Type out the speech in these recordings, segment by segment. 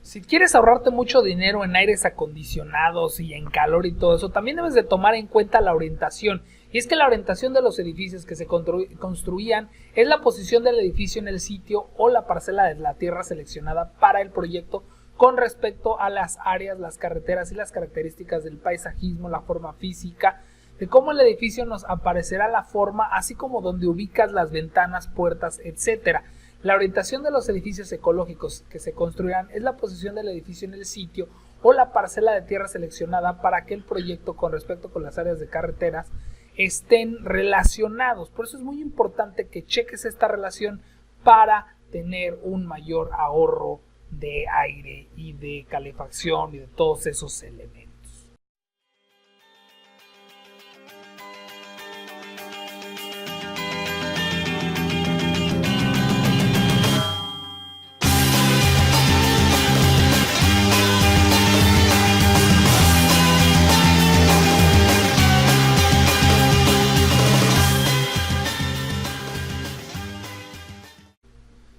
Si quieres ahorrarte mucho dinero en aires acondicionados y en calor y todo eso, también debes de tomar en cuenta la orientación. Y es que la orientación de los edificios que se construían es la posición del edificio en el sitio o la parcela de la tierra seleccionada para el proyecto con respecto a las áreas, las carreteras y las características del paisajismo, la forma física, de cómo el edificio nos aparecerá la forma, así como donde ubicas las ventanas, puertas, etcétera. La orientación de los edificios ecológicos que se construirán es la posición del edificio en el sitio o la parcela de tierra seleccionada para que el proyecto con respecto con las áreas de carreteras estén relacionados. Por eso es muy importante que cheques esta relación para tener un mayor ahorro de aire y de calefacción y de todos esos elementos.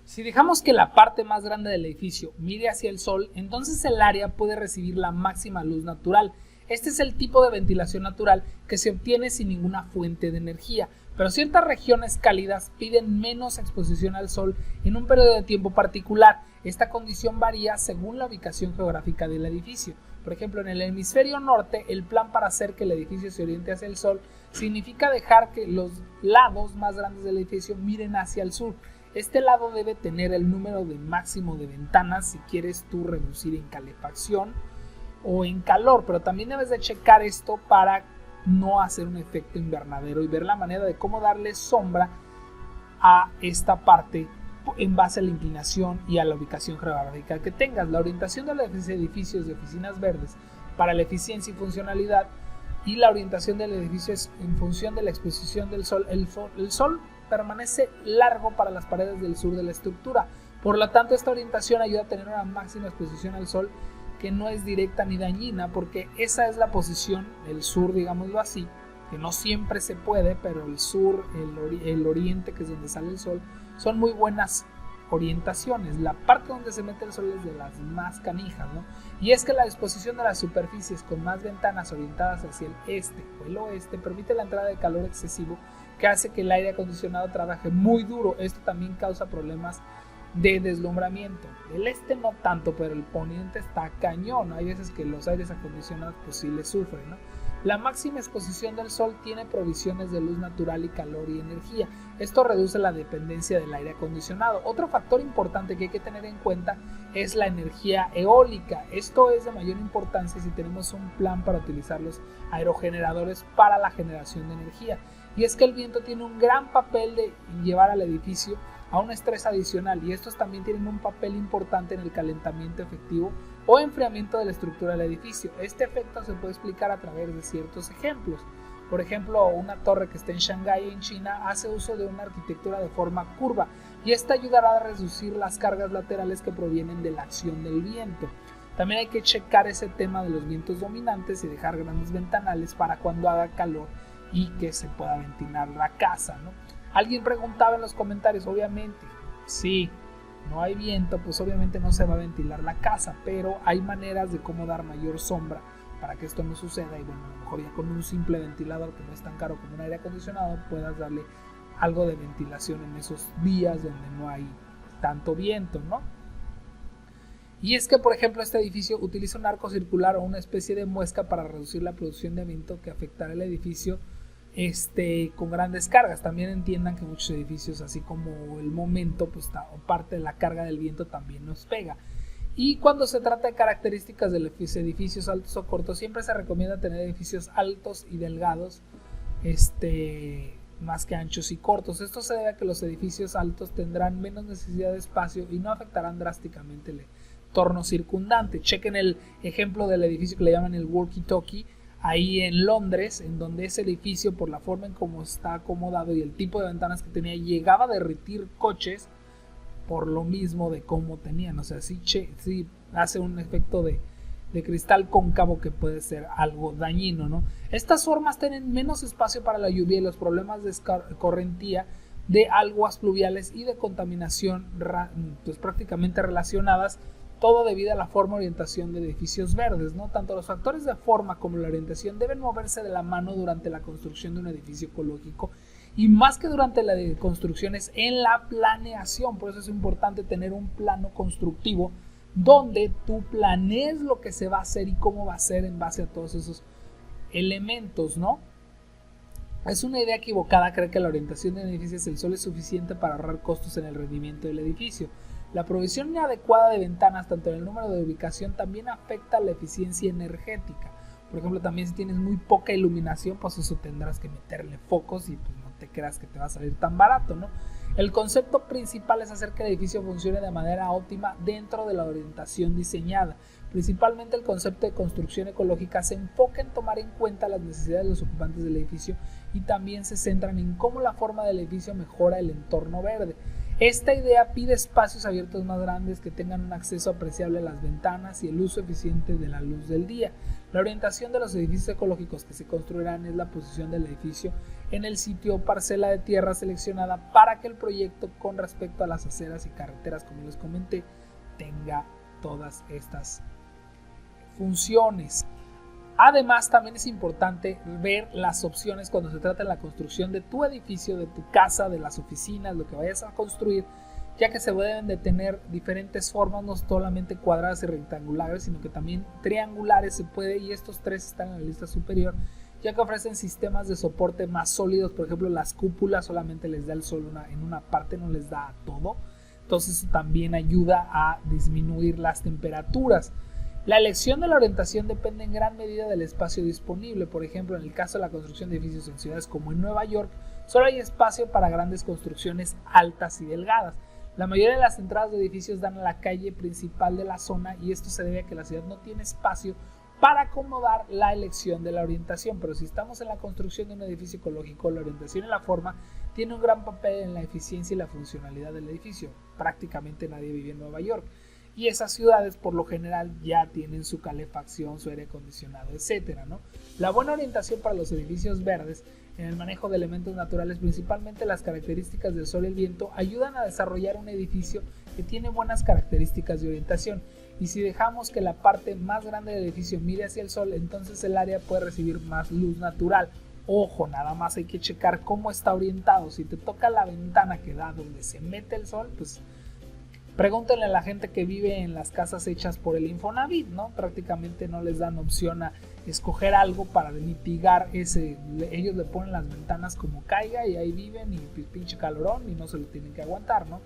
Si dejamos que la parte más grande del edificio mire hacia el sol, entonces el área puede recibir la máxima luz natural. Este es el tipo de ventilación natural que se obtiene sin ninguna fuente de energía, pero ciertas regiones cálidas piden menos exposición al sol en un periodo de tiempo particular. Esta condición varía según la ubicación geográfica del edificio. Por ejemplo, en el hemisferio norte, el plan para hacer que el edificio se oriente hacia el sol significa dejar que los lados más grandes del edificio miren hacia el sur. Este lado debe tener el número de máximo de ventanas si quieres tú reducir en calefacción o en calor, pero también debes de checar esto para no hacer un efecto invernadero y ver la manera de cómo darle sombra a esta parte en base a la inclinación y a la ubicación geográfica que tengas. La orientación de los edificios de oficinas verdes para la eficiencia y funcionalidad y la orientación del edificio es en función de la exposición del sol. El sol permanece largo para las paredes del sur de la estructura. Por lo tanto, esta orientación ayuda a tener una máxima exposición al sol que no es directa ni dañina, porque esa es la posición, el sur, digámoslo así, que no siempre se puede, pero el sur, el oriente, que es donde sale el sol, son muy buenas orientaciones. La parte donde se mete el sol es de las más canijas, ¿no? Y es que la disposición de las superficies con más ventanas orientadas hacia el este o el oeste permite la entrada de calor excesivo que hace que el aire acondicionado trabaje muy duro. Esto también causa problemas de deslumbramiento. El este no tanto, pero el poniente está cañón. Hay veces que los aires acondicionados pues sí le sufren, ¿no? La máxima exposición del sol tiene provisiones de luz natural y calor y energía. Esto reduce la dependencia del aire acondicionado. Otro factor importante que hay que tener en cuenta es la energía eólica. Esto es de mayor importancia si tenemos un plan para utilizar los aerogeneradores para la generación de energía. Y es que el viento tiene un gran papel de llevar al edificio a un estrés adicional, y estos también tienen un papel importante en el calentamiento efectivo o enfriamiento de la estructura del edificio. Este efecto se puede explicar a través de ciertos ejemplos. Por ejemplo, una torre que está en Shanghái, en China, hace uso de una arquitectura de forma curva, y esta ayudará a reducir las cargas laterales que provienen de la acción del viento. También hay que checar ese tema de los vientos dominantes y dejar grandes ventanales para cuando haga calor y que se pueda ventilar la casa, ¿no? Alguien preguntaba en los comentarios, obviamente, si no hay viento, pues obviamente no se va a ventilar la casa, pero hay maneras de cómo dar mayor sombra para que esto no suceda. Y bueno, a lo mejor ya con un simple ventilador que no es tan caro como un aire acondicionado, puedas darle algo de ventilación en esos días donde no hay tanto viento, ¿no? Y es que, por ejemplo, este edificio utiliza un arco circular o una especie de muesca para reducir la producción de viento que afectará el edificio con grandes cargas. También entiendan que muchos edificios, así como el momento, pues parte de la carga del viento también nos pega. Y cuando se trata de características de los edificios altos o cortos, siempre se recomienda tener edificios altos y delgados, más que anchos y cortos. Esto se debe a que los edificios altos tendrán menos necesidad de espacio y no afectarán drásticamente el entorno circundante. Chequen el ejemplo del edificio que le llaman el Walkie Talkie, ahí en Londres, en donde ese edificio, por la forma en cómo está acomodado y el tipo de ventanas que tenía, llegaba a derretir coches por lo mismo de cómo tenían. O sea, sí hace un efecto de cristal cóncavo que puede ser algo dañino, ¿no? Estas formas tienen menos espacio para la lluvia y los problemas de escorrentía, de aguas pluviales y de contaminación pues prácticamente relacionadas todo debido a la forma y orientación de edificios verdes, ¿no? Tanto los factores de forma como la orientación deben moverse de la mano durante la construcción de un edificio ecológico y más que durante la construcción es en la planeación. Por eso es importante tener un plano constructivo donde tú planees lo que se va a hacer y cómo va a ser en base a todos esos elementos, ¿no? Es una idea equivocada creer que la orientación de edificios del sol es suficiente para ahorrar costos en el rendimiento del edificio. La provisión inadecuada de ventanas, tanto en el número de ubicación, también afecta la eficiencia energética. Por ejemplo, también si tienes muy poca iluminación, pues eso tendrás que meterle focos y pues no te creas que te va a salir tan barato, ¿no? El concepto principal es hacer que el edificio funcione de manera óptima dentro de la orientación diseñada. Principalmente el concepto de construcción ecológica se enfoca en tomar en cuenta las necesidades de los ocupantes del edificio y también se centran en cómo la forma del edificio mejora el entorno verde. Esta idea pide espacios abiertos más grandes que tengan un acceso apreciable a las ventanas y el uso eficiente de la luz del día. La orientación de los edificios ecológicos que se construirán es la posición del edificio en el sitio o parcela de tierra seleccionada para que el proyecto con respecto a las aceras y carreteras, como les comenté, tenga todas estas funciones. Además, también es importante ver las opciones cuando se trata de la construcción de tu edificio, de tu casa, de las oficinas, lo que vayas a construir, ya que se deben de tener diferentes formas, no solamente cuadradas y rectangulares, sino que también triangulares se puede, y estos tres están en la lista superior, ya que ofrecen sistemas de soporte más sólidos. Por ejemplo, las cúpulas solamente les da el sol en una parte, no les da a todo, entonces eso también ayuda a disminuir las temperaturas. La elección de la orientación depende en gran medida del espacio disponible. Por ejemplo, en el caso de la construcción de edificios en ciudades como en Nueva York, solo hay espacio para grandes construcciones altas y delgadas. La mayoría de las entradas de edificios dan a la calle principal de la zona y esto se debe a que la ciudad no tiene espacio para acomodar la elección de la orientación. Pero si estamos en la construcción de un edificio ecológico, la orientación y la forma tiene un gran papel en la eficiencia y la funcionalidad del edificio. Prácticamente nadie vive en Nueva York. Y esas ciudades por lo general ya tienen su calefacción, su aire acondicionado, etcétera, ¿no? La buena orientación para los edificios verdes en el manejo de elementos naturales, principalmente las características del sol y el viento, ayudan a desarrollar un edificio que tiene buenas características de orientación. Y si dejamos que la parte más grande del edificio mire hacia el sol, entonces el área puede recibir más luz natural. Ojo, nada más hay que checar cómo está orientado. Si te toca la ventana que da donde se mete el sol, pues pregúntenle a la gente que vive en las casas hechas por el Infonavit, ¿no? Prácticamente no les dan opción a escoger algo para mitigar ese. Ellos le ponen las ventanas como caiga y ahí viven y pinche calorón y no se lo tienen que aguantar, ¿no?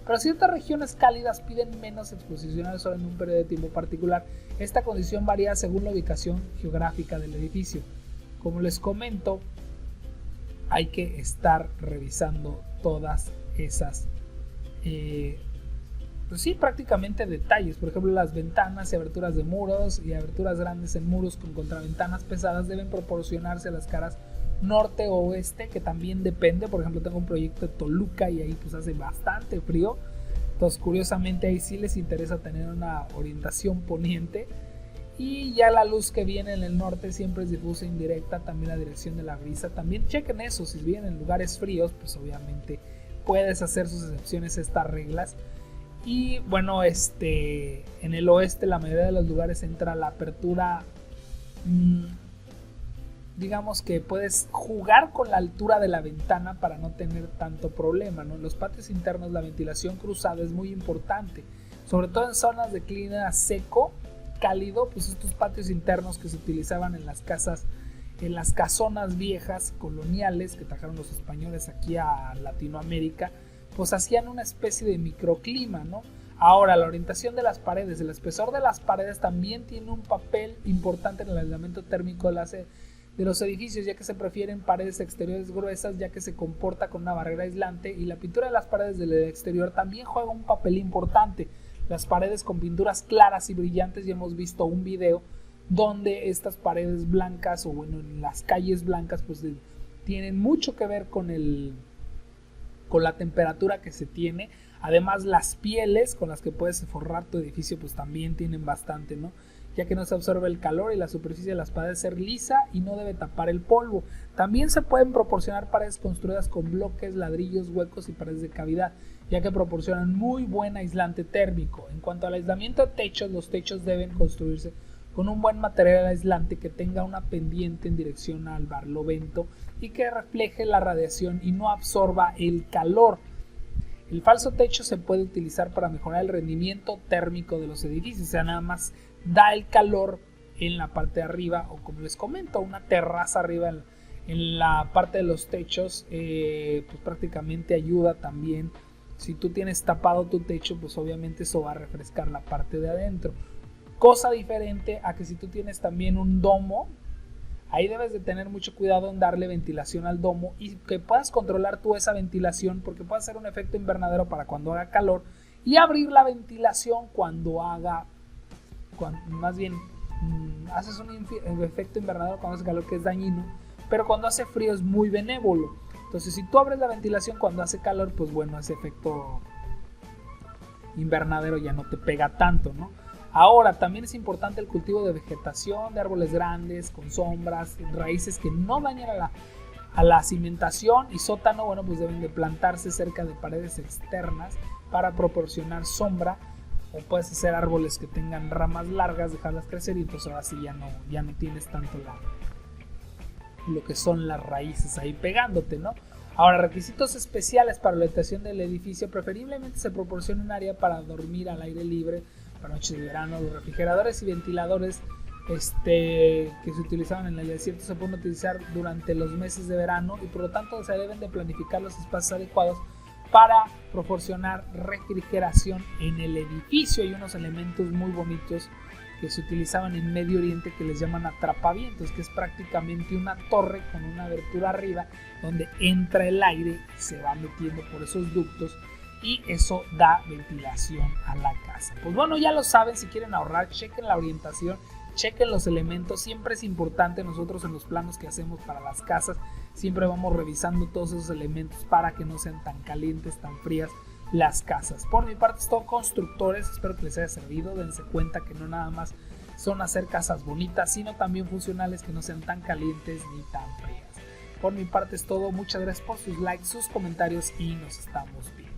Pero ciertas regiones cálidas piden menos exposición al sol en un periodo de tiempo particular. Esta condición varía según la ubicación geográfica del edificio. Como les comento, hay que estar revisando todas esas pues sí, prácticamente detalles. Por ejemplo, las ventanas y aberturas de muros y aberturas grandes en muros con contraventanas pesadas deben proporcionarse a las caras norte o oeste, que también depende. Por ejemplo, tengo un proyecto de Toluca y ahí pues hace bastante frío, entonces curiosamente ahí sí les interesa tener una orientación poniente. Y ya la luz que viene en el norte siempre es difusa e indirecta, también la dirección de la brisa. También chequen eso, si viven en lugares fríos, pues obviamente puedes hacer sus excepciones a estas reglas. Y bueno, en el oeste la mayoría de los lugares entra la apertura, digamos que puedes jugar con la altura de la ventana para no tener tanto problema, ¿no? En los patios internos la ventilación cruzada es muy importante, sobre todo en zonas de clima seco, cálido, pues estos patios internos que se utilizaban en las casas, en las casonas viejas coloniales que trajeron los españoles aquí a Latinoamérica, pues hacían una especie de microclima, ¿no? Ahora, la orientación de las paredes, el espesor de las paredes también tiene un papel importante en el aislamiento térmico de los edificios, ya que se prefieren paredes exteriores gruesas, ya que se comporta con una barrera aislante, y la pintura de las paredes del exterior también juega un papel importante. Las paredes con pinturas claras y brillantes, ya hemos visto un video donde estas paredes blancas, o bueno, en las calles blancas, pues tienen mucho que ver con la temperatura que se tiene. Además, las pieles con las que puedes forrar tu edificio pues también tienen bastante, ¿no? Ya que no se absorbe el calor y la superficie de las paredes ser lisa y no debe tapar el polvo. También se pueden proporcionar paredes construidas con bloques, ladrillos, huecos y paredes de cavidad. ya que proporcionan muy buen aislante térmico. En cuanto al aislamiento de techos, los techos deben construirse con un buen material aislante que tenga una pendiente en dirección al barlovento y que refleje la radiación y no absorba el calor. El falso techo se puede utilizar para mejorar el rendimiento térmico de los edificios, o sea, nada más da el calor en la parte de arriba, o como les comento, una terraza arriba en la parte de los techos, pues prácticamente ayuda también. Si tú tienes tapado tu techo, pues obviamente eso va a refrescar la parte de adentro. Cosa diferente a que si tú tienes también un domo, ahí debes de tener mucho cuidado en darle ventilación al domo y que puedas controlar tú esa ventilación, porque puede ser un efecto invernadero para cuando haga calor y abrir la ventilación más bien haces un efecto invernadero cuando hace calor, que es dañino, pero cuando hace frío es muy benévolo. Entonces, si tú abres la ventilación cuando hace calor, pues bueno, ese efecto invernadero ya no te pega tanto, ¿no? Ahora, también es importante el cultivo de vegetación, de árboles grandes, con sombras, raíces que no dañen a la cimentación y sótano. Bueno, pues deben de plantarse cerca de paredes externas para proporcionar sombra, o puedes hacer árboles que tengan ramas largas, dejarlas crecer y entonces ahora sí ya no tienes tanto lo que son las raíces ahí pegándote, ¿no? Ahora, requisitos especiales para la orientación del edificio: preferiblemente se proporciona un área para dormir al aire libre para noches de verano. Los refrigeradores y ventiladores que se utilizaban en el desierto se pueden utilizar durante los meses de verano y por lo tanto se deben de planificar los espacios adecuados para proporcionar refrigeración en el edificio. Hay unos elementos muy bonitos que se utilizaban en Medio Oriente que les llaman atrapavientos, que es prácticamente una torre con una abertura arriba donde entra el aire y se va metiendo por esos ductos y eso da ventilación a la casa. Pues bueno, ya lo saben, si quieren ahorrar, chequen la orientación, chequen los elementos. Siempre es importante, nosotros en los planos que hacemos para las casas siempre vamos revisando todos esos elementos para que no sean tan calientes, tan frías las casas. Por mi parte es todo, constructores, espero que les haya servido. Dense cuenta que no nada más son hacer casas bonitas, sino también funcionales, que no sean tan calientes ni tan frías. Por mi parte es todo, muchas gracias por sus likes, sus comentarios y nos estamos viendo.